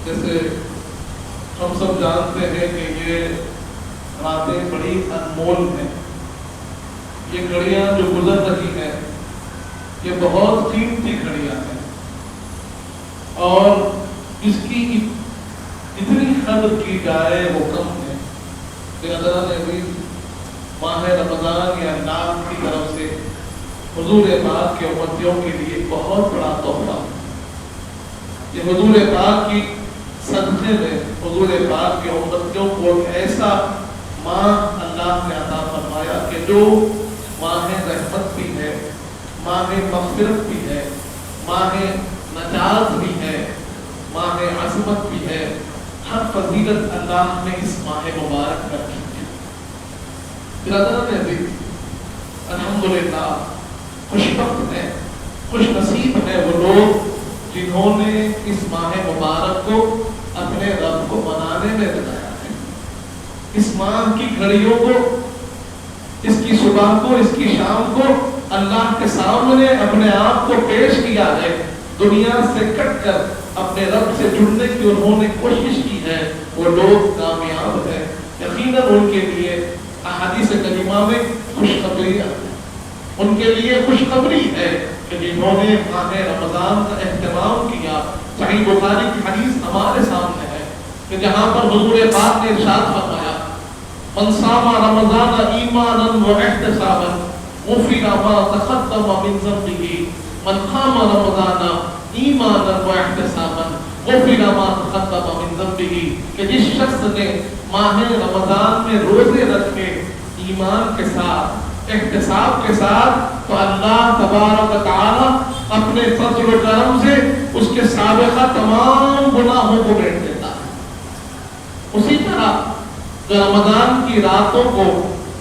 جیسے ہم سب جانتے ہیں کہ یہ راتیں بڑی انمول ہیں، یہ گھڑیاں جو گزر رہی ہیں یہ بہت قیمتی گھڑیاں ہیں، اور اس کی اتنی قدر کی جائے وہ کم ہے کہ حضرت عزیز ماہ رمضان یا نام کی طرف سے حضور پاک کے امتیوں کے لیے بہت بڑا تحفہ، یہ حضور پاک کی صدقے میں حضور پاک کے امتیوں کو ایسا ماہ اللہ نے عطا فرمایا کہ جو ماہ رحمت بھی ہے، ماہ مغفرت بھی ہے، ماہ نجات بھی ہے، ماہ عظمت بھی ہے، ہر فضیلت اللہ نے اس ماہ مبارک میں رکھی ہے۔ برادران عزیز، الحمدللہ خوش بخت ہیں، خوش نصیب ہیں وہ لوگ جنہوں نے اس ماہ مبارک کو اپنے رب کو منانے میں بتایا ہے، اس ماہ کی گھڑیوں کو، اس کی صبح کو، اس کی شام کو اللہ کے سامنے اپنے آپ کو پیش کیا ہے، دنیا سے کٹ کر اپنے رب سے جڑنے کی انہوں نے کوشش کی ہے، وہ لوگ کامیاب ہیں۔ یقیناً ان کے لیے احادیث کریمہ میں خوشخبری ہے، ان کے لیے خوشخبری ہے کہ جنہوں نے ماہ رمضان کا اہتمام کیا۔ صحیح بخاری کی حدیث ہمارے سامنے ہے کہ جہاں پر حضور پاک نے ارشاد فرمایا، من صام رمضان ایمانا واحتسابا غفر ما تقدم من ذنبه، من قام رمضان ایمانا واحتسابا غفر ما تقدم من ذنبه، کہ جس شخص نے ماہ رمضان میں روزے رکھے ایمان کے ساتھ، احتساب کے ساتھ، تو اللہ تبارک و تعالی اپنے فضل و کرم سے اس کے سابقہ تمام گناہوں کو میٹ دیتا ہے۔ اسی طرح جو رمضان کی راتوں کو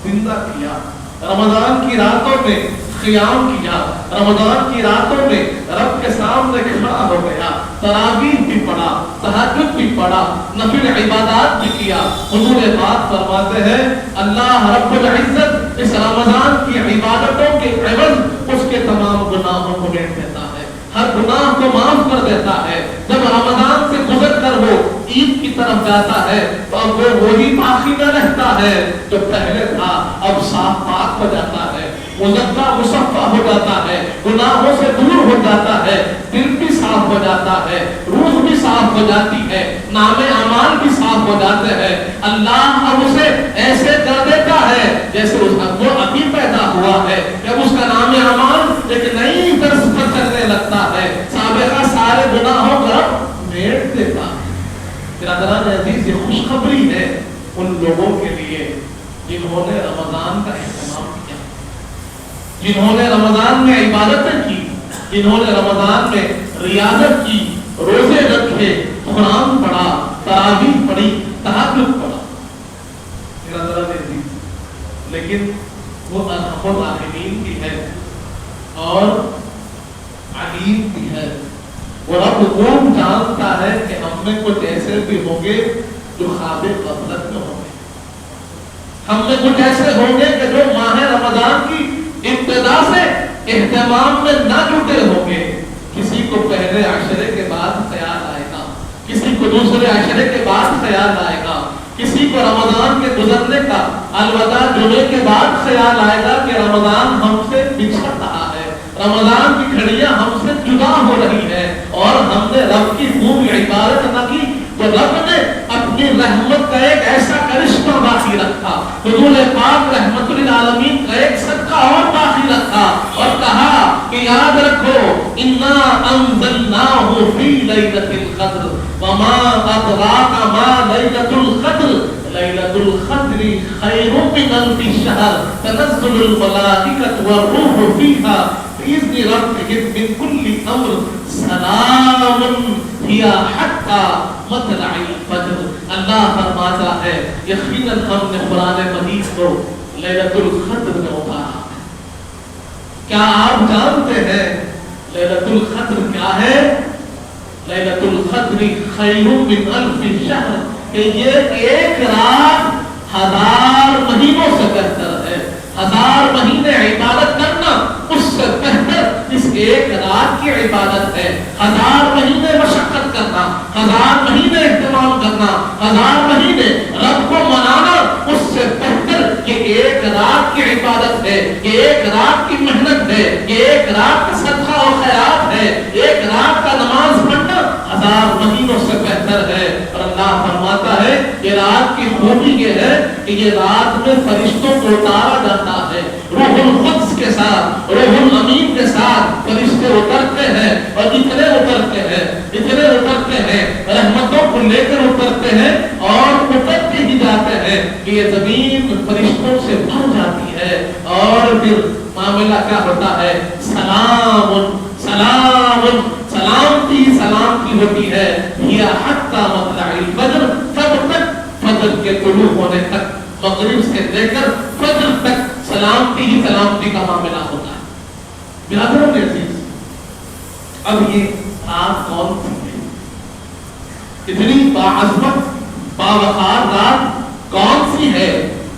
زندہ کیا، رمضان کی راتوں میں قیام کیا، رمضان کی راتوں میں رب کے سامنے کھڑا ہو گیا، تراویح بھی پڑھا، تہجد بھی پڑھا، نفل عبادات بھی کیا، حضور پاک فرماتے ہیں اللہ رب العزت اس رمضان کی عبادتوں کے عوض اس کے تمام گناہوں کو میٹ دیتا ہے، ہر گناہ کو معاف کر دیتا ہے۔ جب رمضان سے گزر کر وہ عید کی طرف جاتا ہے تو اب وہ وہی باقی نہ رہتا ہے جو پہلے تھا، اب صاف پاک ہو جاتا ہے، مزکا مصفا ہو جاتا ہے، گناہوں سے دور ہو جاتا ہے، دل بھی صاف ہو جاتا ہے، روح بھی صاف ہو جاتی ہے، نام اعمال بھی صاف ہو جاتے ہیں۔ اللہ اب اسے ایسے کر دیتا ہے جیسے وہ ابھی پیدا ہوا ہے، جب اس کا نام اعمال ایک نئی طرز پر چلنے لگتا ہے، سابقہ سارے گناہوں کا میٹ دیتا ہے۔ برادران عزیز، یہ خوشخبری ہے ان لوگوں کے لیے جنہوں نے رمضان کا اہتمام کیا، جنہوں نے رمضان میں عبادتیں کی، جنہوں نے رمضان میں ریاضت کی، روزے رکھے، قرآن پڑھا، تراویح پڑھی، تہجد پڑھا۔ برادران عزیز، لیکن وہ ارحم الراحمین بھی ہے اور علیم بھی ہے، وہ رب خوب جانتا ہے کہ ہم میں کچھ ایسے بھی ہوں گے جو خواب غفلت میں ہوں گے، ہم میں کچھ ایسے ہوں گے کہ جو ماہ رمضان کی ابتدا سے اہتمام میں نہ جٹے ہوں گے۔ کسی کو پہلے عشرے کے بعد خیال آئے گا، کسی کو دوسرے عشرے کے بعد خیال آئے گا، کسی کو رمضان کے گزرنے کا الوداع جمعے کے بعد خیال آئے گا کہ رمضان ہم سے بچھڑ رہا ہے، رمضان کی گھڑیاں ہم سے جدا ہو رہی ہیں اور ہم نے رب کی خوب عبادت نہ کی، تو رب نے اپنی رحمت کا ایک ایسا کرشمہ باقی رکھا، حضور پاک رحمت للعالمین کا ایک صدقہ اور باقی رکھا اور کہا کہ یاد رکھو انا انزلناہ فی لیلۃ القدر وما ادراک ما لیلۃ القدر لیلۃ القدر خیر من الف شہر تنزل الملائکۃ والروح فیہا بإذن ربهم من كل امر سلام هي حتى مطلع الفجر۔ اللہ فرماتا ہے یقیناً ہم نے قرآن مجید کو لیلۃ القدر میں اتارا۔ کیا آپ جانتے ہیں لیلۃ القدر کیا ہے؟ لیلۃ القدر خیر من الف شہر، کہ یہ ایک رات 1000 مہینوں سے بہتر ہے۔ 1000 مہینے عبادت کرنا اس سے بہتر اس ایک رات کی عبادت ہے۔ 1000 مہینے مشقت کرنا، 1000 مہینے کرنا، 1000 مہینے رب کو منانا اس سے بہتر کہ ایک رات کی عبادت ہے، یہ ایک رات کی محنت ہے، یہ ایک رات کا صدقہ و خیرات ہے، ایک رات کا نماز پڑھنا 1000 مہینوں سے بہتر ہے۔ اور اللہ فرماتا ہے یہ رات کی خوبی یہ ہے کہ یہ رات میں فرشتوں کو اتارا جاتا ہے، روح القدس کے ساتھ، روح الامین کے ساتھ فرشتے اترتے ہیں، اور اتنے اترتے ہیں، اتنے اترتے ہیں، رحمتوں کو لے کر اترتے ہیں، اور اترتے ہی جاتے ہیں کہ یہ زمین فرشتوں سے بھر جاتی ہے، اور پھر معاملہ کیا ہوتا ہے؟ سلام سلام سلامتی سلامتی ہوتی ہے، یہ حتی مطلع الفجر، تب تک فجر کے طلوع ہونے تک، مغرب سے لے کر فجر تک سلامتی ہی سلامتی کا معاملہ ہوتا ہے۔ برادروں کے عزیز، اب یہ رات کون سی ہے؟ اتنی باعظمت باوقار رات کون سی ہے،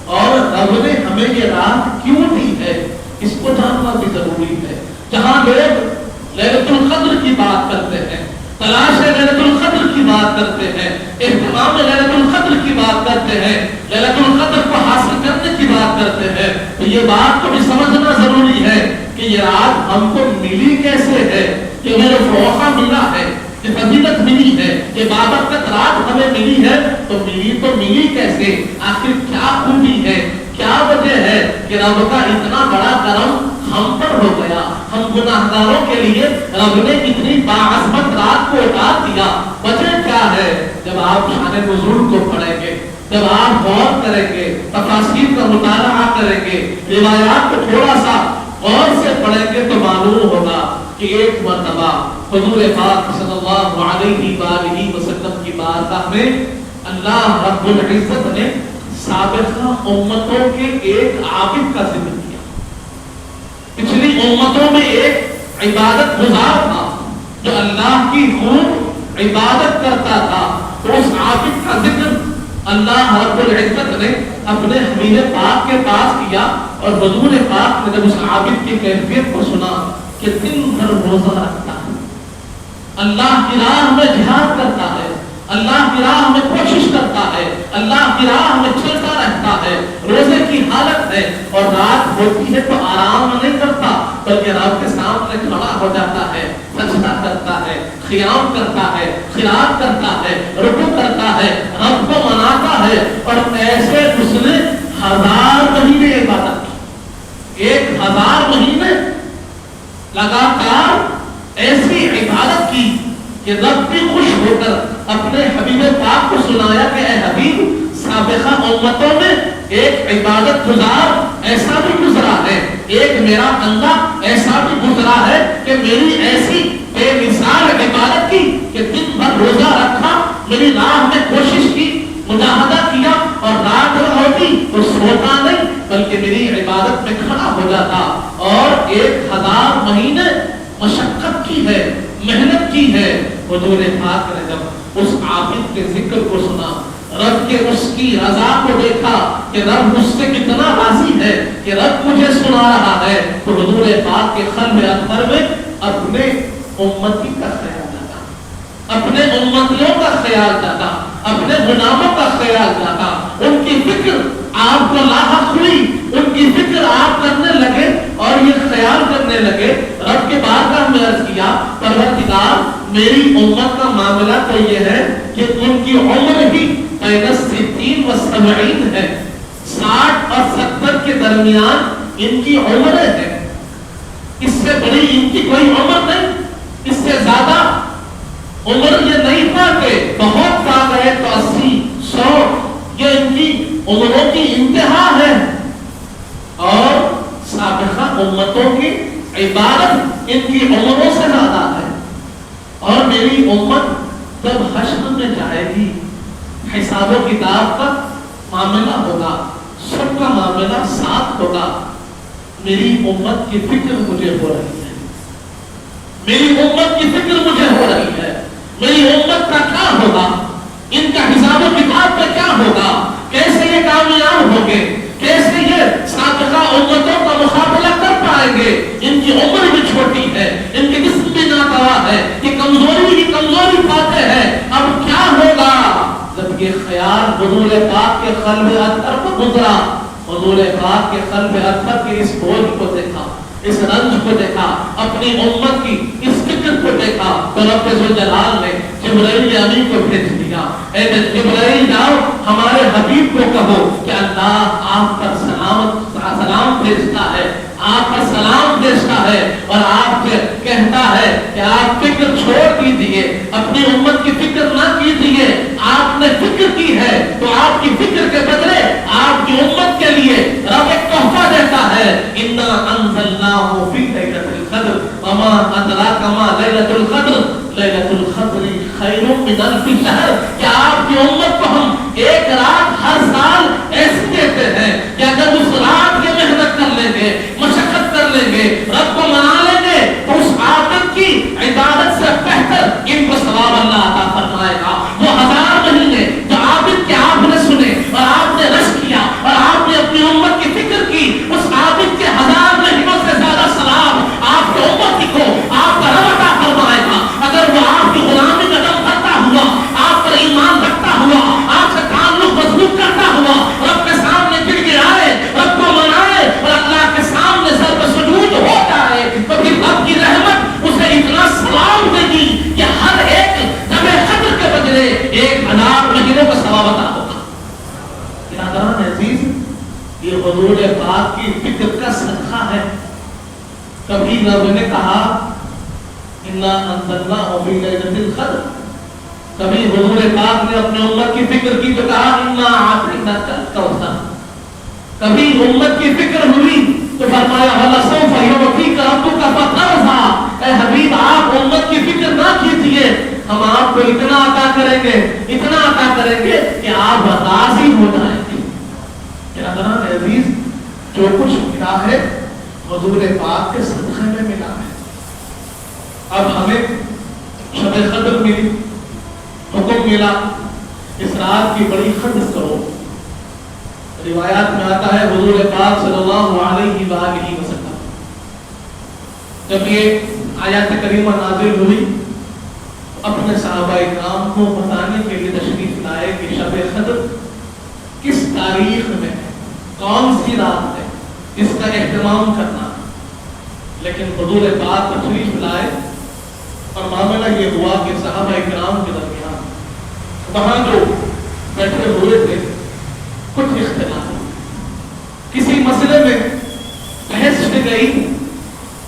اور رب نے ہمیں یہ رات کیوں دی ہے، اس کو جاننا بھی ضروری ہے۔ جہاں لوگ لیلۃ القدر کی بات کرتے ہیں، تلاش لیلۃ القدر کی بات کرتے ہیں، اہتمام لیلۃ القدر کی بات کرتے ہیں، لیلۃ القدر کو حاصل کرنے کی بات کرتے ہیں، تو یہ بات کو بھی سمجھنا ضروری ہے کہ یہ رات ہم کو ملی کیسے ہے، کہ میرے فروغہ ملا ہے، کہ فضیلت ملی ہے، کہ بابرکت رات ہمیں ملی ہے، تو ملی کیسے؟ آخر کیا خوبی ہے، کیا وجہ ہے کہ رب کا اتنا بڑا کرم ہم پر ہو گیا؟ ہم گناہگاروں کے لیے رب نے اتنی باعظمت رات کو اتار دیا، وجہ کیا ہے؟ جب آپ شان نزول کو پڑھیں گے، جب آپ غور کریں گے، تفاسیر کا مطالعہ کریں گے، روایات کو تھوڑا سا غور سے پڑھیں گے، تو معلوم ہوگا کہ ایک مرتبہ حضور پاک صلی اللہ علیہ وآلہ وسلم کی بارگاہ میں اللہ رب العزت نے سابقہ امتوں کے ایک عابد کا ذکر کیا۔ پچھلی امتوں میں ایک عبادت گزار تھا جو اللہ کی خوب عبادت کرتا تھا، تو اس عابد کا ذکر اللہ رب العزت نے اپنے حبیب پاک کے پاس کیا، اور حضور پاک نے جب اس عابد کی کیفیت کو سنا کہ دن بھر روزہ رکھتا ہے، اللہ کی راہ میں جہاد کرتا ہے، اللہ کی راہ میں کوشش کرتا ہے، اللہ کی راہ میں چلتا رہتا ہے، روزے کی حالت ہے، اور رات ہوتی ہے تو آرام نہیں کرتا، بلکہ رب کے سامنے کھڑا ہو جاتا ہے، سجدہ کرتا ہے، قیام کرتا ہے، قرات کرتا ہے، رکوع کرتا ہے، رب کو مناتا ہے، اور ایسے اس نے 1000 مہینے عبادت کی، 1000 مہینے لگاتار ایسی عبادت کی کہ رب بھی خوش ہو کر اپنے حبیب پاک کو سنایا کہ اے حبیب، سابقہ امتوں میں ایک عبادت گزار ایسا بھی گزرا ہے، ایک میرا بندہ ایسا بھی گزرا ہے کہ میری ایسی بے مثال عبادت کی کہ دن بھر روزہ رکھا، میری راہ میں کوشش کی، مجاہدہ کیا، اور رات ہوتی تو سوتا نہیں بلکہ میری عبادت میں کھڑا ہو جاتا، اور 1000 مہینے مشقت کی ہے، محنت کی ہے۔ حضور پاک نے جب اس عابد کے ذکر کو سنا، رب کے اس کی رضا کو دیکھا کہ رب مجھ سے کتنا راضی ہے، کہ رب مجھے سنا رہا ہے، تو حضور پاک کے قلب اطہر میں اپنے امتی کا خیال جاتا، اپنے امتیوں کا خیال جاتا، اپنے غلاموں کا خیال جاتا، ان کی فکر آپ کو لاحق ہوئی، ان کی فکر آپ کرنے لگے، اور یہ خیال کرنے لگے، رب کے بارگاہ میں عرض کیا پروردگار میری امت کا معاملہ تو یہ ہے کہ ان کی عمر ہی بین 60 و 70 ہے، 60 اور 70 کے درمیان ان کی عمریں ہیں، اس سے بڑی ان کی کوئی عمر نہیں، اس سے زیادہ عمر یہ نہیں پاتے، بہت پا گئے تو 80 100 یہ ان کی عمروں کی انتہا ہے، اور سابقہ امتوں کی عبادت ان کی عمروں سے زیادہ ہے، اور میری امت جب حشر میں جائے گی، حساب و کتاب کا معاملہ ہوگا، سب کا معاملہ ساتھ ہوگا، میری امت کی فکر مجھے ہو رہی ہے، میری امت کی فکر مجھے ہو رہی ہے، میری امت کا کیا ہوگا، ان کا حساب و کتاب کا کیا ہوگا، کیسے یہ کامیاب ہوں گے، کیسے یہ سابقہ امتوں کا مقابلہ کر پائیں گے، ان کی عمر بھی چھوٹی ہے، ان کے جسم بھی ناتوا ہے، یہ کمزوری ہی کمزوری پاتے ہیں، اب کیا ہوگا جب حضور پاک کے قلب اطہر کو گزرا، حضور پاک کے قلب اطہر کے اس بوجھ کو دیکھا، اس رنج کو دیکھا، اپنی امت کی اس فکر کو دیکھا، تو رب ذوالجلال نے جبرائیل امین کو بھیج دیا، اے جبرائیل جاؤ ہمارے حبیب کو کہو کہ اللہ آپ پر سلام بھیجتا ہے، آپ پر سلام بھیجتا ہے، اور آپ سے کہتا ہے کہ آپ فکر چھوڑ دیجیے، اپنی امت کی فکر نہ کیجیے، آپ نے فکر کی ہے تو آپ کی فکر کے بدلے آپ کی امت کے لیے رب ایک تحفہ دیتا ہے، انا انزلناہ فی لیلۃ القدر وما ادراک ما لیلۃ القدر لیلۃ القدر خیر من الف شہر، کہ آپ کی امت کو ہم ایک رات ہر سال ایسی دیتے ہیں کہ اگر اس رات کے محنت کر لیں گے، مشقت کر لیں گے، رب کو منا لیں گے، تو اس عابد کی عبادت سے بہتر ان کو ثواب اللہ عطا فرمائے گا۔ وہ 1000 مہینے جو عابد کے آپ نے سنے اور آپ نے رشک کیا اور آپ نے اپنی امت کی فکر کی، اس عابد کے 1000 مہینوں سے زیادہ ثواب آپ کی امت کو آپ کا رب عطا فرمائے گا۔ اگر وہ آپ کی غلامی کا دم کرتا ہوا، آپ پر ایمان رکھتا ہوا، آپ سے تعلق مضبوط کرتا ہوا، رب کے سامنے گر گرائے، رب کو منائے اور اللہ کے سامنے سر پر سجود ہو جائے، تو پھر رب کی رحمت اسے اتنا ثواب دے گی کہ ہر ایک جبے قدر کے بدلے 1000 مہینوں کا ثواب عطا ہوگا۔ برادران عزیز، یہ حضور پاک کی فکر کا صدقہ ہے۔ کبھی رب نے کہا انا انزلناہ فی لیلۃ القدر، کبھی حضور پاک نے اپنے امت کی فکر کی تو کہا انا اعطیناک الکوثر، کبھی امت کی فکر ہوئی تو فرمایا وَلَسَوْفَ يُعْطِيكَ رَبُّكَ فَتَرْضَىٰ، اے حبیب آپ امت کی فکر نہ کیجیے، ہم آپ کو اتنا عطا کریں گے، اتنا عطا کریں گے کہ آپ راضی ہو جائیں گے۔ برادران عزیز، جو کچھ ملا ہے حضور پاک کے صدقے میں ملا ہے۔ اب ہمیں شب قدر ملی، حکم ملا اس رات کی بڑی قدر کرو۔ روایات میں آتا ہے حضور پاک صلی اللہ علیہ وآلہ وسلم جب یہ آیات کریمہ نازل ہوئی، اپنے صحابہ کرام کو بتانے کے لیے تشریف لائے کہ شب قدر کس تاریخ میں ہے، کون سی رات ہے، اس کا اہتمام کرنا۔ لیکن حضور پاک تشریف لائے اور معاملہ یہ ہوا کہ صحابہ کرام کے درمیان وہاں جو بیٹھے ہوئے تھے کچھ اختلاف، کسی مسئلے میں بحث چھڑ گئی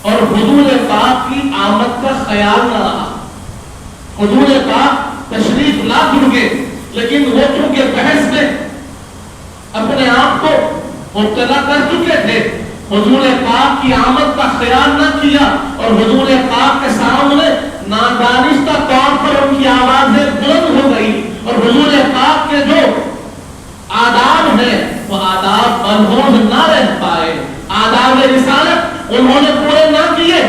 اور حضور پاک کی آمد کا خیال نہ رہا۔ حضور پاک تشریف لا چکے لیکن وہ چونکہ بحث میں اپنے آپ کو مبتلا کر چکے تھے، حضور پاک کی آمد کا خیال نہ کیا اور حضور پاک کے سامنے نادانستہ طور پر ان کی آوازیں بلند ہو گئی اور حضور پاک کے جو آداب ہیں وہ آداب ملحوظ نہ رہ پائے، آداب رسالت انہوں نے پورے نہ کیے،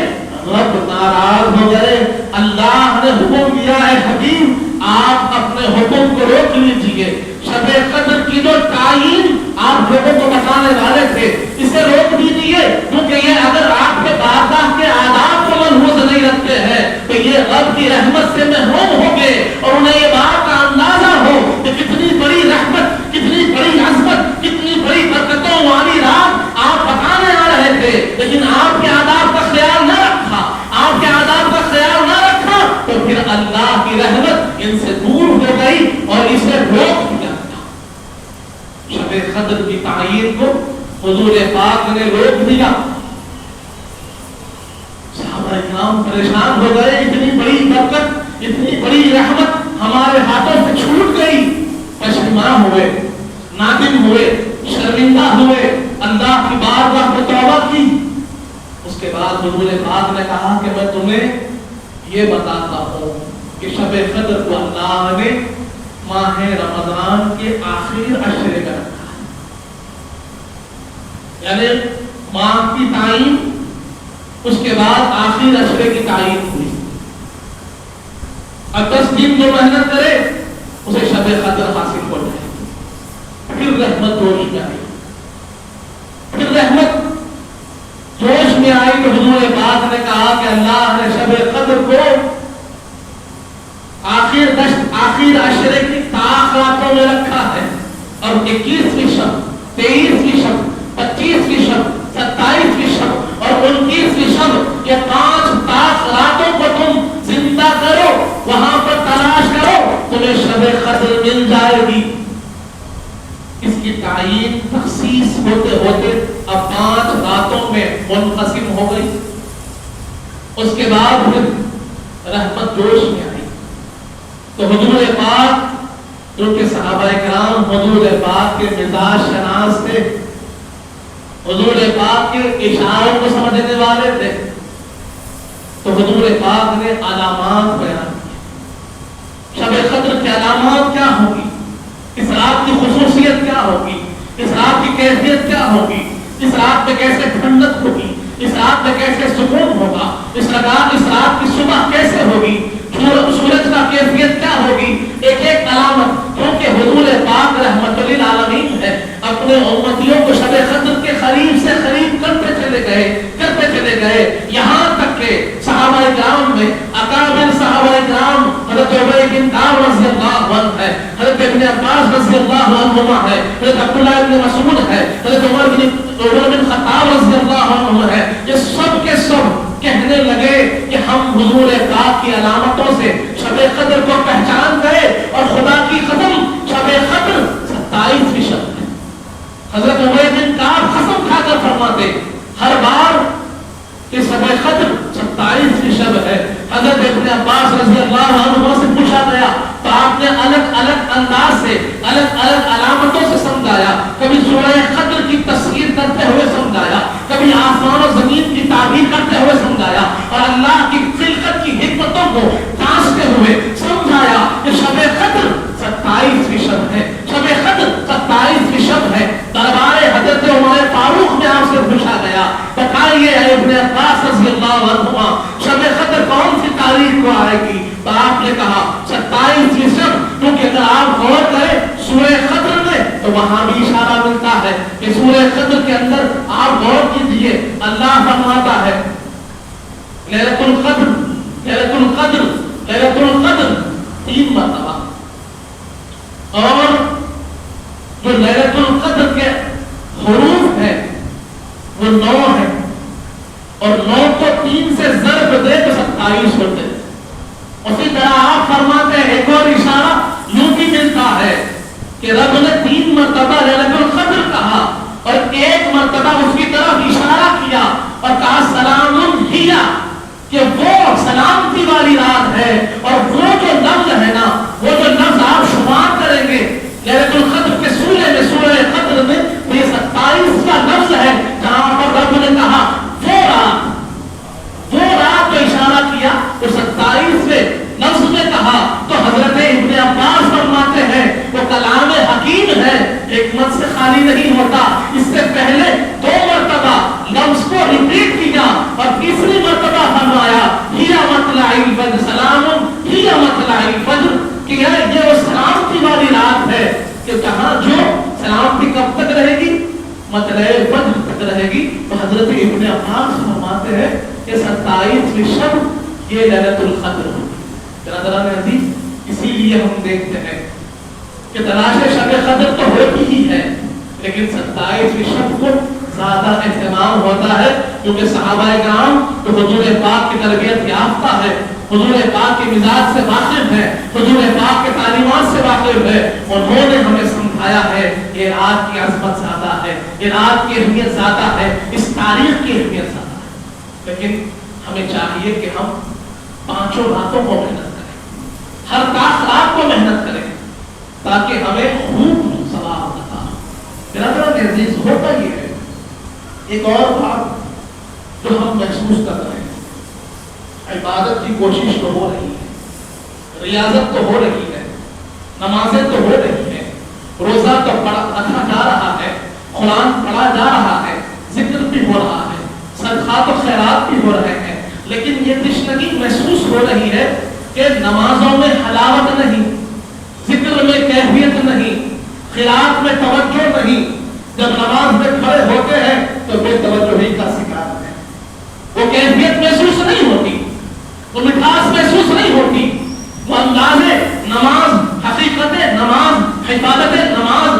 رب ناراض ہو گئے۔ اللہ نے حکم دیا ہے حبیب آپ اپنے حکم کو روک لیجئے، شب قدر کی جو تعین آپ لوگوں کو بتانے والے تھے اسے روک دیجئے، کیونکہ یہ اگر آپ کے بارگاہ کے آداب کو ملحوظ نہیں رکھتے ہیں تو یہ رب کی رحمت سے محروم ہوں گے اور انہیں یہ بات کا اندازہ ہو کہ کتنی بڑی رحمت، کتنی بڑی عظمت، کتنی بڑی برکتوں والی رات آپ بتانے آ رہے تھے، لیکن آپ کے آداب کا خیال نہ رکھا، آپ کے آداب کا خیال نہ رکھا تو پھر اللہ کی رحمت ان سے دور ہو گئی اور اسے روک دیا۔ شب قدر کی تعین کو حضور پاک نے روک دیا، صحابہ کرام پریشان ہو گئے، اتنی بڑی برکت، اتنی بڑی رحمت ہمارے ہاتھوں سے چھوٹ گئی، پشیمان ہوئے، نادم ہوئے، شرمندہ ہوئے، اللہ کی بارگاہ میں توبہ کی۔ اس کے بعد حضور پاک نے کہا کہ میں تمہیں یہ بتاتا ہوں کہ شب قدر کو اللہ نے ماہ رمضان کے آخر عشرے میں رکھا ہے، یعنی ماہ کی تعین اس کے بعد آخر عشرے کی تعین ہوئی۔ اب 10 دن جو محنت کرے اسے شب قدر حاصل ہو جائے، پھر رحمت جوش میں آئی، پھر رحمت جوش میں آئی تو حضور پاک نے کہا کہ اللہ نے شب قدر کو آخر عشرے کی طاق راتوں میں رکھا ہے۔ اور 21ویں شب، 23ویں شب، 25ویں شب، 27ویں شب اور 29ویں شب، یہ 5 راتوں کو تم زندہ کرو، وہاں پر تلاش کرو، تمہیں شب قدر مل جائے گی۔ اس کی تعین تخصیص ہوتے ہوتے اب 5 راتوں میں منقسم ہو گئی۔ اس کے بعد پھر رحمت جوش میں آئی تو حضور پاک، جو کہ صحابہ کرام حضور پاک کے مزاج شناس تھے، حضور پاک کے اشاروں کو سمجھنے والے تھے، تو حضور پاک نے علامات بیان کی۔ شب قدر کی علامات کیا ہوگی، اس رات کی خصوصیت کیا ہوگی، اس رات کی کیفیت کیا ہوگی، اس رات میں کیسے ٹھنڈک ہوگی، اس رات میں کیسے سکون ہوگا، اس رات کی صبح کیسے ہوگی، سورج کا کیفیت کیا ہوگی، ایک ایک علامت، کیونکہ حضور پاک رحمت للعالمین ہے، اپنے امتیوں کو شب قدر کے قریب سے قریب کرتے چلے گئے، یہاں تک کہ صحابہ کرام میں اکابر صحابہ کرام حضرت عبی بن کعب رضی اللہ عنہ ہے، حضرت ابن عباس رضی اللہ عنہما ہے، حضرت عبداللہ بن مسعود ہے، حضرت عمر بن خطاب رضی اللہ عنہ ہے، یہ سب کے سب کہنے لگے کہ ہم حضور پاک کی علامتوں سے شب قدر کو پہچان گئے، اور خدا کی قسم شب قدر 27ویں شب ہے۔ حضرت عمر بن کعب قسم کھا کر فرماتے ہر بار کہ شب قدر 27ویں شب ہے۔ حضرت ابن عباس رضی اللہ عنہ سے پوچھا گیا تو آپ نے الگ الگ انداز سے الگ الگ علامتوں سے سمجھایا، کبھی سورہ قدر کی تصویر کرتے ہوئے سمجھایا، کبھی آسمان و زمین کی تعبیر کرتے ہوئے سمجھایا، اور اللہ کی خلقت کی حکمتوں کو جانچتے ہوئے سمجھایا کہ شب قدر 27ویں شب ہے، شب قدر 27ویں شب ہے۔ دربار حضرت عمر فاروق میں آپ سے پوچھا گیا بتائیے ابن عباس رضی اللہ عنہ شب قدر کون سی تاریخ کو آئے گی، تو آپ نے کہا 27ویں شب، کیونکہ اگر آپ غور کریں سورہ قدر میں تو وہاں بھی اشارہ ملتا ہے کہ سورہ قدر کے اندر آپ غور کیجئے، اللہ فرماتا ہے لیلۃ القدر لیلۃ القدر لیلۃ القدر 3 مرتبہ، اور جو لیلۃ القدر کے حروف ہیں وہ 9 ہیں، اور 9 کو 3 سے ضرب دے تو 27 ہوتے ہیں۔ اسی طرح آپ فرماتے ہیں ایک اور اشارہ یوں بھی ملتا ہے کہ رب نے 3 مرتبہ لیلۃ القدر کہا اور 1 مرتبہ اس کی طرف اشارہ کیا اور کہا سلام ہی، کہ وہ سلامتی والی رات ہے، اور وہ جو لفظ ہے نا، وہ جو لفظ آپ شمار کریں گے لیلۃ القدر کے سورہ میں، سورہ قدر میں، تو یہ 27 کا لفظ ہے، جہاں پر رب نے کہا وہ رات جو اشارہ کیا وہ 27ویں لفظ میں کہا، تو حضرت ابن عباس فرماتے ہیں وہ کلام حکیم ہے، حکمت سے خالی نہیں ہوتا۔ اس سے پہلے 2 مرتبہ لفظ کو ریپیٹ کیا اور تیسری مرتبہ فرمایا ہی مطلع الفجر، سلام ہی مطلع الفجر، کہ یہ وہ سلامتی والی رات ہے کہ جہاں جو سلامتی کب تک رہے گی، مطلع فجر تک رہے گی۔ تو حضرت ابن عباس فرماتے ہیں کہ 27ویں شب یہ لیلۃ القدر ہوگی۔ برادران عزیز، اسی لیے ہم دیکھتے ہیں کہ تلاش شب قدر تو ہوتی ہی ہے، لیکن 27ویں شب کو زیادہ اہتمام ہوتا ہے، کیونکہ صحابہ کرام جو حضور پاک کی تربیت یافتہ ہے، حضور پاک کے مزاج سے واقف ہے، حضور پاک کے تعلیمات سے واقف ہے، انہوں نے ہمیں سمجھایا ہے یہ رات کی عظمت زیادہ ہے، یہ رات کی اہمیت زیادہ ہے، اس تاریخ کی اہمیت زیادہ ہے۔ لیکن ہمیں چاہیے کہ ہم 5 راتوں کو محنت کریں، ہر رات کو محنت کریں، تاکہ ہمیں خوب ثواب عطا ہو۔ برادران عزیز، ہوتا یہ ہے ایک اور بات جو ہم محسوس کر رہے ہیں، عبادت کی کوشش تو ہو رہی ہے، ریاضت تو ہو رہی ہے، نمازیں تو ہو رہی ہیں، روزہ تو رکھا جا رہا ہے، قرآن پڑھا جا رہا ہے، ذکر بھی ہو رہا ہے، صدقات و خیرات بھی ہو رہے ہیں، لیکن یہ تشنگی محسوس ہو رہی ہے کہ نمازوں میں حلاوت نہیں، ذکر میں کیفیت نہیں، خیرات میں توجہ نہیں۔ جب نماز میں کھڑے ہوتے ہیں تو بے توجہی کا شکار ہے، وہ کیفیت محسوس نہیں ہوتی، وہ مٹھاس محسوس نہیں ہوتی، وہ انداز نماز، حقیقت نماز، حفاظت نماز،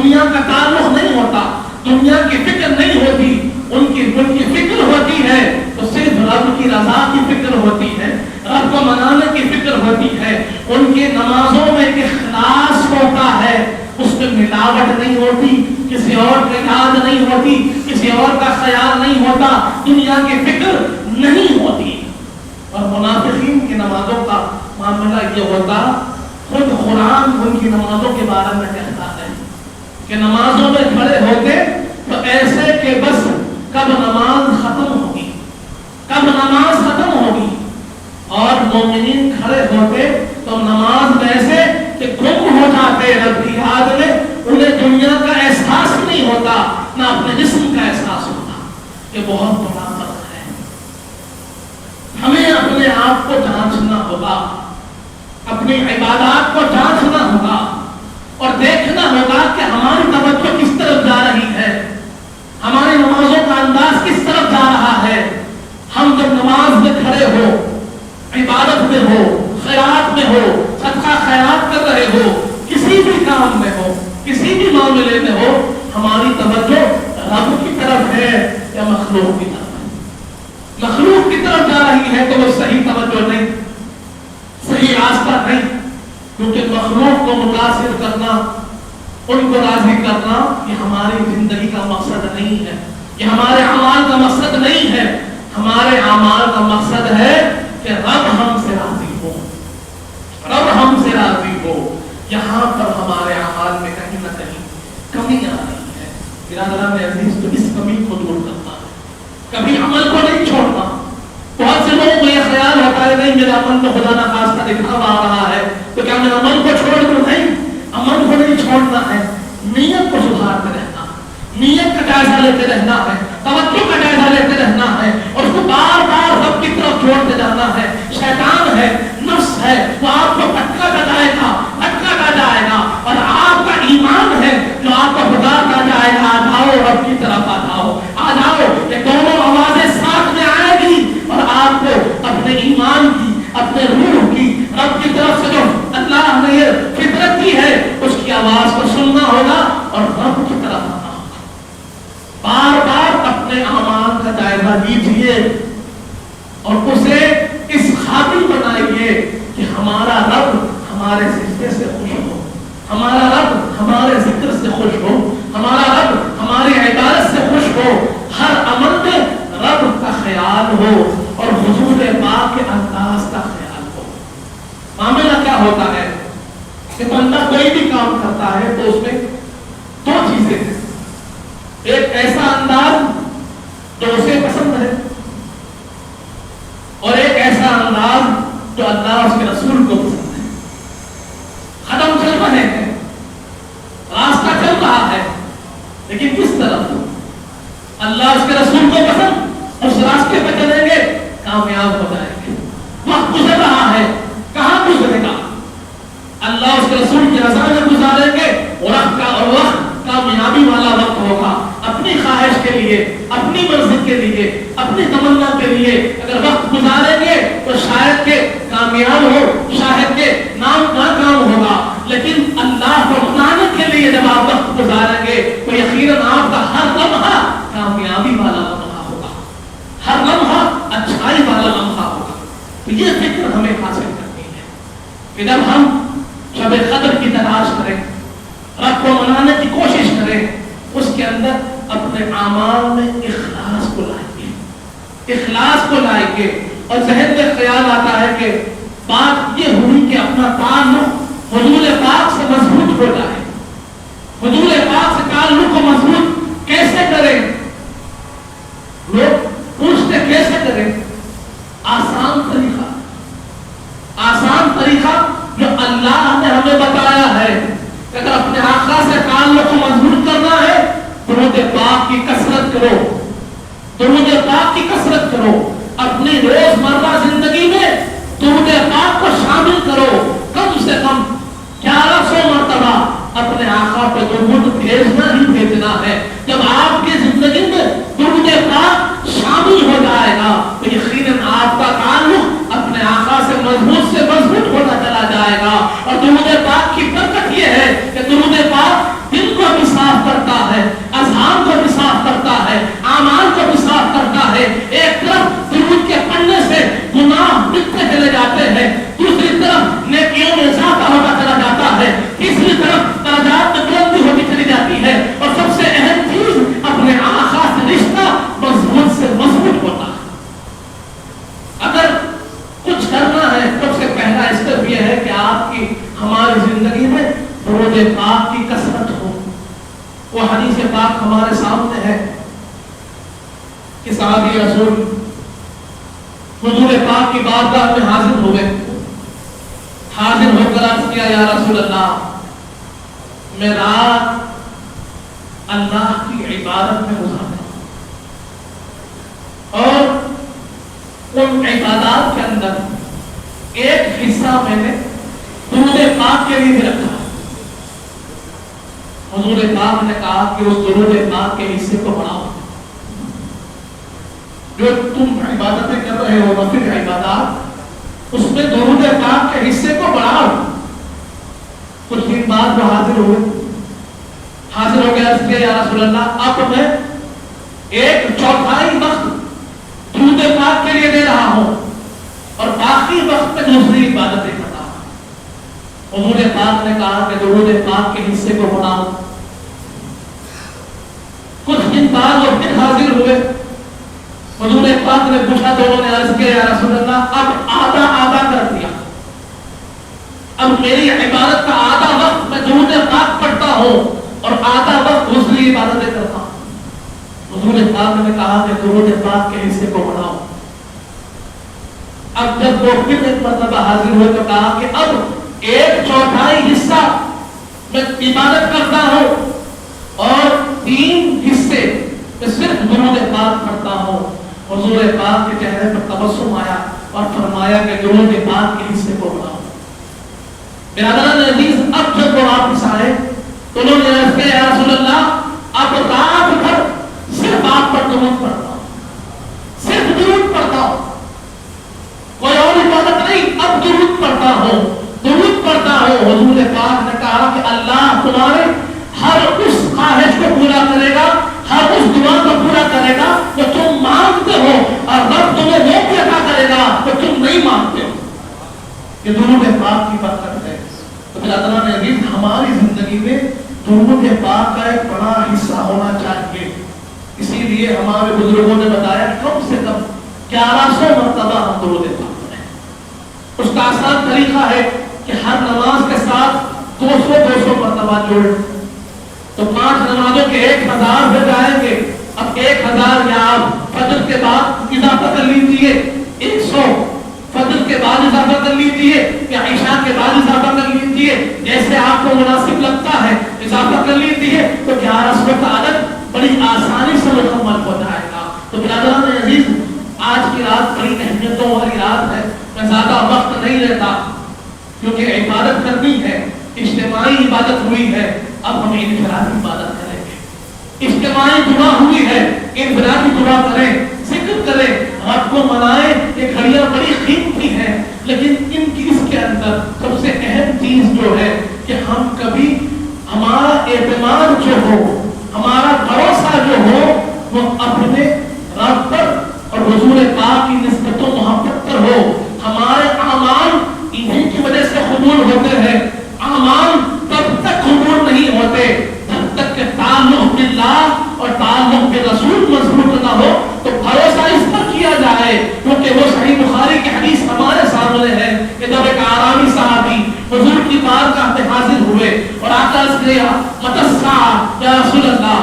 دنیا کا تعلق نہیں ہوتا، دنیا کی فکر نہیں ہوتی، ان کی فکر ہوتی ہے تو صرف رب کی رضا کی فکر ہوتی ہے، رب کو منانے کی فکر ہوتی ہے، ان کی نمازوں میں اخلاص ہوتا ہے، اس میں ملاوٹ نہیں ہوتی، کسی اور کی یاد نہیں ہوتی، کسی اور کا خیال نہیں ہوتا، دنیا کی فکر نہیں ہوتی۔ اور منافقین کی نمازوں کا معاملہ یہ ہوتا، خود قرآن ان کی نمازوں کے بارے میں کہتا ہے کہ نمازوں میں کھڑے ہوتے تو ایسے کہ بس کب نماز ختم ہوگی، کب نماز ختم ہوگی، اور مومنین کھڑے ہوتے تو نماز میں ایسے کہ گم ہو جاتے رب کی یاد میں، انہیں دنیا کا احساس نہیں ہوتا، نہ اپنے جسم کا احساس ہوتا۔ یہ بہت بڑا فرق ہے۔ ہمیں اپنے آپ کو جانچنا ہوگا، اپنی عبادات کو جانچنا ہوگا اور دیکھنا ہوگا کہ ہماری توجہ کس طرف جا رہی ہے، ہماری نمازوں کا انداز کس طرف جا رہا ہے۔ ہم جب نماز میں کھڑے ہو، عبادت میں ہو، خیرات میں ہو، صدقہ خیرات کر رہے ہو، کسی بھی کام میں ہو، کسی بھی معاملے میں ہو، ہماری توجہ رب کی طرف ہے یا مخلوق کی طرف ہے؟ مخلوق کی طرف جا رہی ہے تو وہ صحیح توجہ نہیں، صحیح راستہ نہیں، کیونکہ مخلوق کو متاثر کرنا، ان کو راضی کرنا، یہ ہماری زندگی کا مقصد نہیں ہے، یہ ہمارے اعمال کا مقصد نہیں ہے۔ ہمارے اعمال کا مقصد ہے کہ رب ہم سے راضی ہو، رب ہم سے راضی ہو۔ یہاں پر ہمارے اعمال میں کہیں نہ کہیں کمی آ رہی ہے، برادران عزیز، تو اس کمی کو دور کرنا ہے، کبھی عمل کو نہیں چھوڑنا۔ بہت سے لوگوں کو یہ خیال ہوتا ہے نہیں میرا عمل تو خدا نخواستہ دکھاوا آ رہا ہے تو کیا میں عمل کو چھوڑ دوں؟ نہیں، عمل کو نہیں چھوڑنا ہے، نیت کو سدھارتے رہنا، نیت کا جائزہ لیتے رہنا ہے، توجہ کا جائزہ لیتے رہنا ہے، اور اس کو بار بار رب کی طرف جوڑتے جانا ہے۔ شیطان ہے، نفس ہے، وہ آپ کو بھٹکاتا جائے گا، بھٹکاتا جائے گا، اور آپ کا ایمان ہے جو آپ کو بتاتا جائے گا آ جاؤ رب کی طرف، آ جاؤ، آ جاؤ۔ یہ دونوں آوازیں ساتھ میں آئے گی اور آپ کو اپنے ایمان کی، اپنے روح کی، رب کی طرف سے جو اللہ نے یہ فطرت کی ہے اس کی آواز کو سننا ہوگا اور رب کی طرف آنا ہوگا۔ بار بار اپنے اعمال کا جائزہ لیجیے اور اسے اس قابل بنائیے کہ ہمارا رب ہمارے سجدے سے خوش ہو، ہمارا رب ہمارے ذکر سے خوش ہو، ہمارا رب ہماری عبادت سے خوش ہو، ہر عمل میں رب کا خیال ہو اور حضور پاک کے انداز کا خیال ہو۔ معاملہ کیا ہوتا ہے کہ بندہ کوئی بھی کام کرتا ہے تو اس میں دو چیزیں ہیں، ایک ایسا انداز جو اسے پسند ہے اور ایک ایسا انداز جو اللہ اس کے رسول کو پسند ہے۔ قدم چل رہے ہیں، راستہ چل رہا ہے، لیکن کس طرف؟ اللہ اس کے رسول کو پسند، اس راستے پہ چلیں گے کامیاب ہو جائیں گے۔ وقت گزر رہا ہے، کہاں گزرے گا؟ اللہ اس کے رسول کی رضا میں گزاریں گے، وقت کامیابی والا وقت ہوگا۔ اپنی خواہش کے لیے، اپنی مرضی کے لیے، اپنی تمنا کے لیے اگر وقت گزاریں گے تو شاید کہ کامیاب ہو، شاید کہ ناکام ہوگا، لیکن اللہ کو منانے کے لیے جب آپ وقت گزاریں گے تو یقیناً آپ کا ہر لمحہ کامیابی والا لمحہ ہوگا، ہر لمحہ اچھائی والا لمحہ ہوگا۔ تو یہ فکر ہمیں حاصل کرنی ہے کہ جب ہم شب قدر کی تلاش کریں، رب کو منانے کی کوشش کریں، اس کے اندر اپنے اعمال میں اخلاص کو لائیں گے، اخلاص کو لائیں گے، اور ذہن میں خیال آتا ہے کہ بات یہ ہوئی کہ اپنا تعلق حضور پاک سے مضبوط ہو جائے۔ حضور پاک سے تعلق کو مضبوط کیسے کریں؟ لوگ پوچھتے کیسے کریں؟ آسان طریقہ، آسان طریقہ جو اللہ نے ہمیں بتایا ہے کہ اگر اپنے آقا سے تعلق کو مضبوط کرنا ہے درود پاک کی کثرت کرو، درود پاک کی کثرت کرو، اپنی روزمرہ زندگی میں درود پاک کو شامل کرو، کم سے کم 1100 مرتبہ اپنے آقا پہ درود بھیجنا ہی بھیجنا ہے۔ جب آپ کی زندگی میں درود پاک شامل ہو جائے گا تو یقیناً آپ کا تعلق اپنے آقا سے مضبوط ہوتا چلا جائے گا۔ اور درود پاک کی برکت یہ ہے کہ درود پاک دل کو بھی وہ حدیث پاک ہمارے سامنے ہے کہ صحابی رسول حضور پاک کی بارگاہ میں حاضر ہوئے، حاضر ہو کر عرض کیا یا رسول اللہ میں رات اللہ کی عبادت میں گزارتا ہوں اور ان عبادات کے اندر ایک حصہ میں نے درود پاک کے لیے بھی رکھا۔ حضور پاک نے کہا کہ اس درود پاک کے حصے کو بڑھاؤ، جو تم عبادتیں کر رہے ہو نفل عبادات، اس میں درود پاک کے حصے کو بڑھاؤ۔ کچھ دن بعد وہ حاضر ہوئے، حاضر ہو گیا، اس کے یا رسول اللہ اب میں 1/4 وقت درود پاک کے لیے دے رہا ہوں اور باقی وقت میں دوسری عبادتیں کرتا ہوں۔ حضور پاک نے کہا کہ درود پاک کے حصے کو بڑھاؤ۔ کچھ دن بعد وہ پھر حاضر ہوئے، حضور پاک نے پوچھا تو انہوں نے عرض کیا یا رسول اللہ اب آدھا کر دیا، اب میری عبادت کا آدھا وقت میں درود پاک پڑھتا ہوں اور آدھا وقت دوسری عبادتیں کرتا ہوں۔ حضور پاک نے کہا کہ درود پاک کے حصے کو بڑھاؤ۔ اب جب وہ پھر ایک مرتبہ حاضر ہوئے تو کہا کہ اب 1/4 حصہ میں عبادت کرتا ہوں اور 3 حصے میں صرف درود پاک پڑھتا ہوں۔ حضور پاک کے چہرے پر تبسم آیا اور فرمایا کہ درود پاک کے حصے کو بڑھاؤ۔ برادران عزیز، اب جب وہ واپس آئے تو انہوں نے عرض کیا یا رسول اللہ اب رات بھر صرف آپ پر درود پڑھتا ہوں، صرف درود پڑھتا ہوں، کوئی اور عبادت نہیں، اب درود پڑھتا ہوں، درود پڑھتا ہوں۔ حضور پاک نے کہا کہ اللہ تمہارے ہر اس خواہش کو پورا کرے گا، ہر اس دعا کو پورا کرے گا جو تم مانگتے ہو، اور رب تمہیں وہ بھی عطا کرے گا جو تم نہیں مانگتے ہو۔ یہ درود پاک کی برکت ہے۔ تو برادران عزیز، ہماری زندگی میں درود پاک کا ایک بڑا حصہ ہونا چاہیے۔ اسی لیے ہمارے بزرگوں نے بتایا کم سے کم 1100 مرتبہ ہم درود پاک پڑھیں۔ اس کا آسان طریقہ ہے کہ ہر نماز کے ساتھ 200 مرتبہ جوڑیں تو 5 نمازوں کے 1000 ہو جائیں گے۔ اب 1000 یا آپ فجر کے بعد اضافہ کر لیجیے 100، فجر کے بعد اضافہ کر لیجیے یا عشاء کے بعد اضافہ کر لیجیے، جیسے آپ کو مناسب لگتا ہے اضافہ کر لیجیے، تو 1100 کا عدد بڑی آسانی سے مکمل ہو جائے گا۔ تو برادران عزیز، آج کی رات بڑی اہمیتوں والی رات ہے۔ میں زیادہ وقت نہیں لیتا کیونکہ عبادت کرنی ہے، اجتماعی عبادت ہوئی ہے، اب ہم انفرادی عبادت کریں گے۔ اجتماعی دعا ہوئی ہے، انفرادی دعا کریں، ذکر کریں، رب کو منائیں۔ یہ گھڑیاں بڑی قیمتی ہیں، لیکن اس کے اندر سب سے اہم چیز جو ہے کہ ہم کبھی ہمارا اعتماد جو ہو، ہمارا بھروسہ جو ہو، وہ اپنے رب پر اور حضور پاک کی نسبت و محبت پر ہو۔ ہمارے اعمال انہی کی وجہ سے قبول ہوتے ہیں۔ اعمال تب تک قبول نہیں ہوتے جب تک کہ تعلق باللہ اور تعلق بالرسول مضبوط نہ ہو۔ تو بھروسہ اس پر کیا جائے، کیونکہ وہ صحیح بخاری کی حدیث ہمارے سامنے ہے کہ جب ایک آرامی صحابی حضور کی بارگاہ میں حاضر ہوئے اور آقا عرض کیا متی الساعۃ یا رسول اللہ،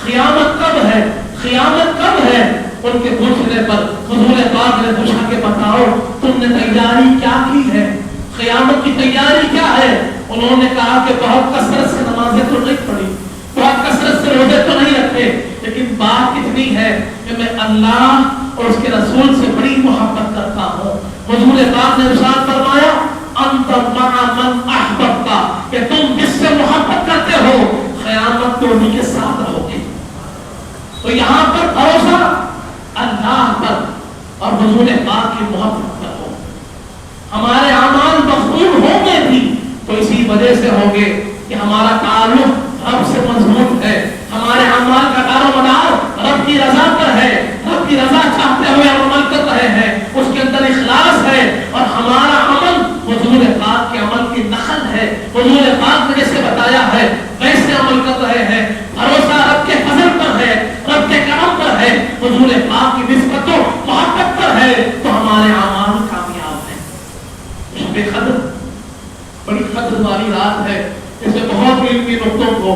قیامت کب ہے، قیامت کب ہے؟ ان کے پوچھنے پر حضور پاک نے پوچھا کہ بتاؤ تم نے تیاری کیا کی ہے، قیامت کی تیاری کیا ہے؟ انہوں نے کہا کہ بہت کثرت سے نمازیں تو نہیں پڑھی، بہت کثرت سے روزے تو نہیں رکھے، لیکن بات اتنی ہے کہ میں اللہ اور اس کے رسول سے بڑی محبت کرتا ہوں۔ حضور پاک نے ارشاد فرمایا انت مع من احببت، کہ تم جس سے محبت کرتے ہو قیامت تو انہی کے ساتھ رہو گے۔ تو یہاں پر بھروسہ اللہ پر اور حضور پاک کی محبت پر ہو۔ ہمارے اعمال مقبول ہوں گے بھی تو اسی وجہ سے ہوں گے کہ ہمارا تعلق رب سے مضبوط ہے، ہمارے اعمال کا دار و مدار رب کی رضا پر ہے، رب کی رضا چاہتے ہوئے ہم عمل کر رہے ہیں، اس کے اندر اخلاص ہے، اور ہمارا عمل حضور پاک کے عمل کی نقل ہے۔ حضور پاک نے جیسے بتایا ہے ویسے عمل کر رہے ہیں۔ بھروسہ رب کے فضل پر ہے، رب کے کرم پر ہے، حضور پاک کی نسبت و محبت پر ہے، تو ہمارے اعمال کامیاب ہیں۔ شب قدر بڑی قدر والی رات ہے، اس میں بہت علمی نقطوں کو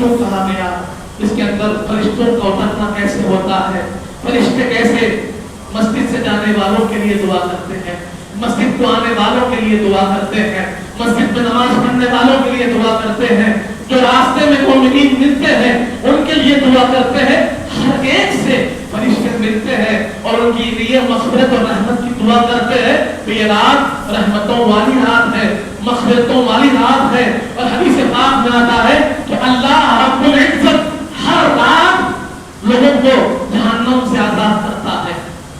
کیوں کہا گیا؟ اس کے اندر فرشتوں کا اترنا کیسے ہوتا ہے، فرشتے کیسے مسجد سے جانے والوں کے لیے دعا کرتے ہیں، مسجد کو آنے والوں کے لیے دعا کرتے ہیں، مسجد میں نماز پڑھنے والوں کے لیے دعا کرتے ہیں، جو راستے میں مومنین ملتے ہیں ان کے لیے دعا کرتے ہیں، ہر ایک سے فرشتے ملتے ہیں اور ان کی لیے مغفرت اور رحمت کی دعا کرتے ہیں۔ تو یہ رات رحمتوں والی رات ہے، مغفرتوں والی رات ہے، اور حدیث پاک میں آتا ہے کہ اللہ رب العزت ہر رات لوگوں کو جہنم سے آزاد کرتا ہے۔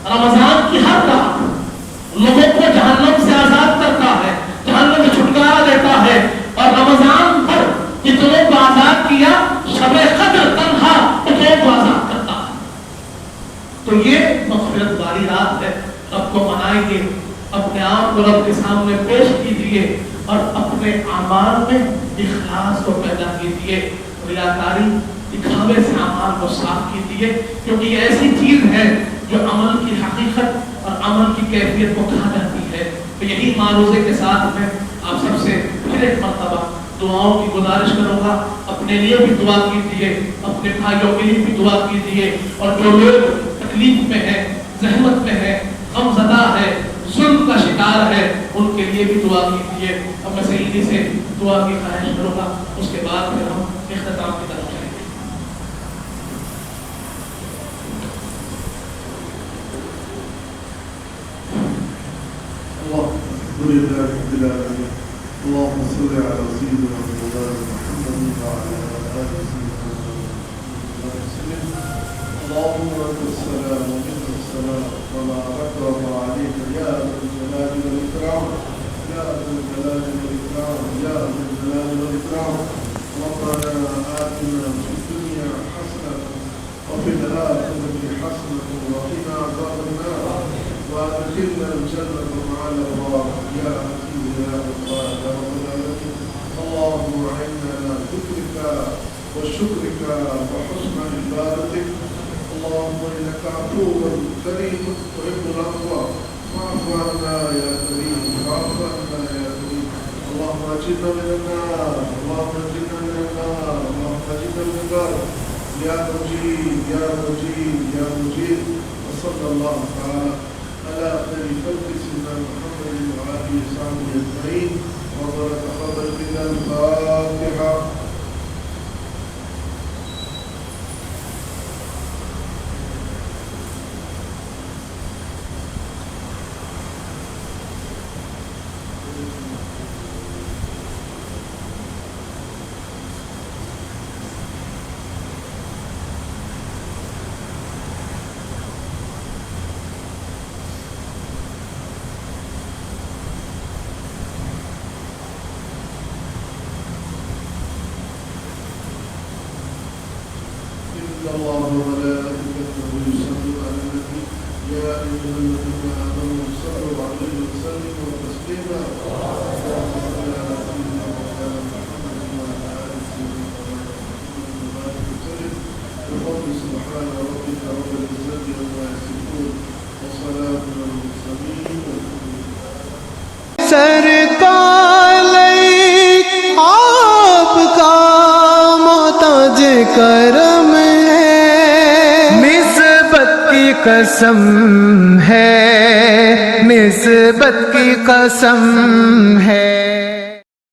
رمضان کی ہر رات لوگوں کو جہنم سے آزاد کرتا ہے، جہنم سے چھٹکارا دیتا ہے، اور رمضان بھر جتنوں کو آزاد کیا، شب قدر تنہا اتنوں کو آزاد کرتا ہے۔ تو یہ مغفرت والی رات ہے۔ رب کو منائیے، اپنے آپ کو رب کے سامنے پیش کیجیے اور اپنے اعمال میں اخلاص کو پیدا کیجیے، ریاکاری دکھاوے سے اعمال کو صاف کیجیے، کیونکہ یہ ایسی چیز ہے جو عمل کی حقیقت اور عمل کی کیفیت کو کھا جاتی ہے۔ تو یہی معروضے کے ساتھ میں آپ سب سے پھر ایک مرتبہ دعاؤں کی گزارش کروں گا، اپنے لیے بھی دعا کیجیے، اپنے بھائیوں کے لیے بھی دعا کیجیے، اور جو لوگ تکلیف میں ہیں، زحمت میں ہیں، غم زدہ ہے، ظلم کا شکار ہے، ان کے لیے بھی دعا کیجیے۔ اب میں سیدھی سے دعا کی خواہش کروں گا، اس کے بعد پھر ہم اختتام کی طرف جائیں گے۔ اللهم صل على سيدنا محمد وعلى آل سيدنا محمد. اللهم لك السلام ومنك السلام وبارك عليك يا ذا الجلال والإكرام، يا ذا الجلال والإكرام، يا ذا الجلال والإكرام. ربنا آتنا في الدنيا حسنة وفي الآخرة حسنة وقنا عذاب النار، وأدخلنا الجنة مع الأبرار يا حكيم يا غفار يا رب العالمين. اللهم أعنا على ذكرك وشكرك وحسن عبادتك. اللهم إنك عفو كريم تحب العفو فاعف عنا يا كريم، فاعف عنا يا كريم. اللهم أجرنا من النار، اللهم أجرنا من النار، اللهم أجرنا من النار يا مجيب يا مجيب يا مجيب. وصلى الله تعالى على خير خلق سيدنا محمد وآله وصحبه أجمعين. ربنا تقبل منا الفاتحة. الله وملائكته يصلون على النبي يا أيها الذين آمنوا صلوا عليه وسلموا تسليما. اللهم صل على سيدنا محمد وعلى آل سيدنا محمد وبارك وسلم. بفضل سبحان ربك رب العزة عما يصفون وسلام على المرسلين. سرکار آپ کا محتاج کرم قسم ہے، نسبت کی قسم ہے۔